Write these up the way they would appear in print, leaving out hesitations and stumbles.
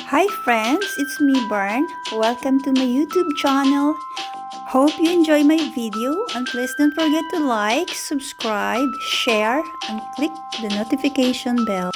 Hi friends, it's me Bern. Welcome to my YouTube channel. Hope you enjoy my video and please don't forget to like, subscribe, share and click the notification bell.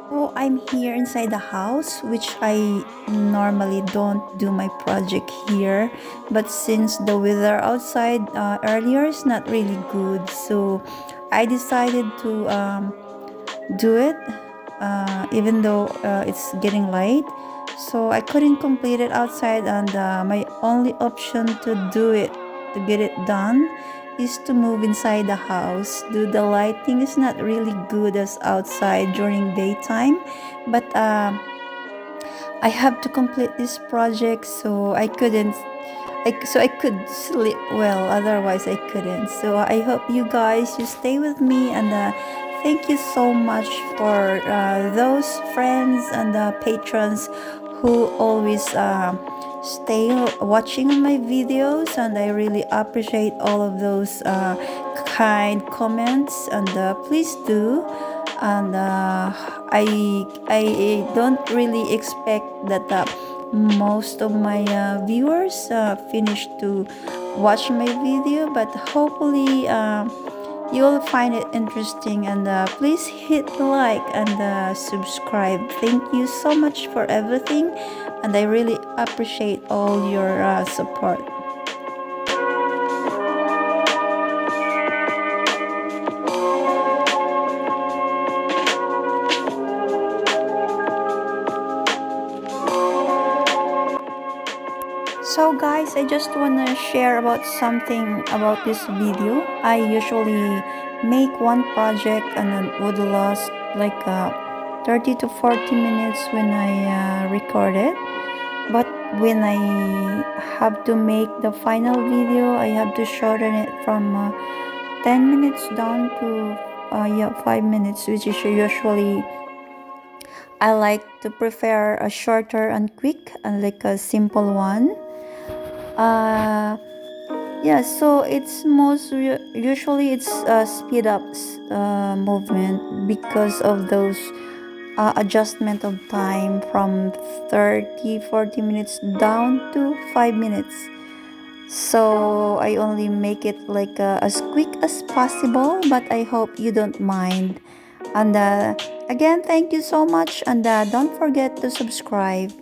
So I'm here inside the house, which I normally don't do my project here. But since the weather outside earlier is not really good, so I decided to do it even though it's getting late. So I couldn't complete it outside, and my only option to do it, to get it done, is to move inside the house. The lighting is not really good as outside during daytime, but I have to complete this project, so I couldn't. So I could sleep well, otherwise I couldn't. So I hope you guys you stay with me, and thank you so much for those friends and patrons who always stay watching my videos, and I really appreciate all of those kind comments, and please do. And I don't really expect that most of my viewers finish to watch my video, but hopefully you'll find it interesting, and please hit the like and subscribe. Thank you so much for everything, and I really appreciate all your support. So guys, I just want to share about something about this video. I usually make one project and then would last like 30 to 40 minutes when I record it. But when I have to make the final video, I have to shorten it from 10 minutes down to 5 minutes, which is usually I like to prefer a shorter and quick and like a simple one. uh yeah, so it's usually it's speed up movement because of those adjustment of time from 30-40 minutes down to 5 minutes. So I only make it like as quick as possible, but I hope you don't mind. And again, thank you so much, and don't forget to subscribe.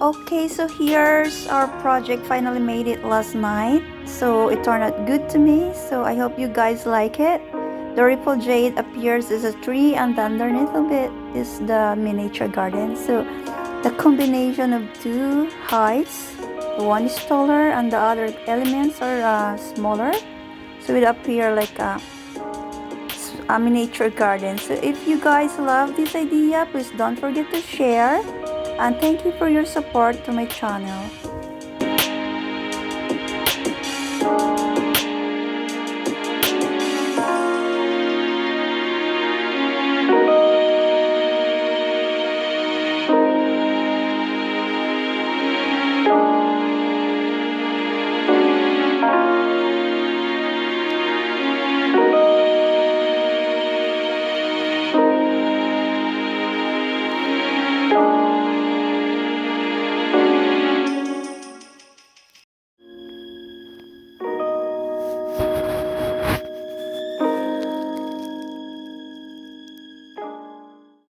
Okay, so here's our project. Finally made it last night. So it turned out good to me. So I hope you guys like it. The ripple jade appears as a tree, and underneath of it is the miniature garden. So the combination of two heights, one is taller and the other elements are smaller. So it appear like a miniature garden. So if you guys love this idea, please don't forget to share, and thank you for your support to my channel.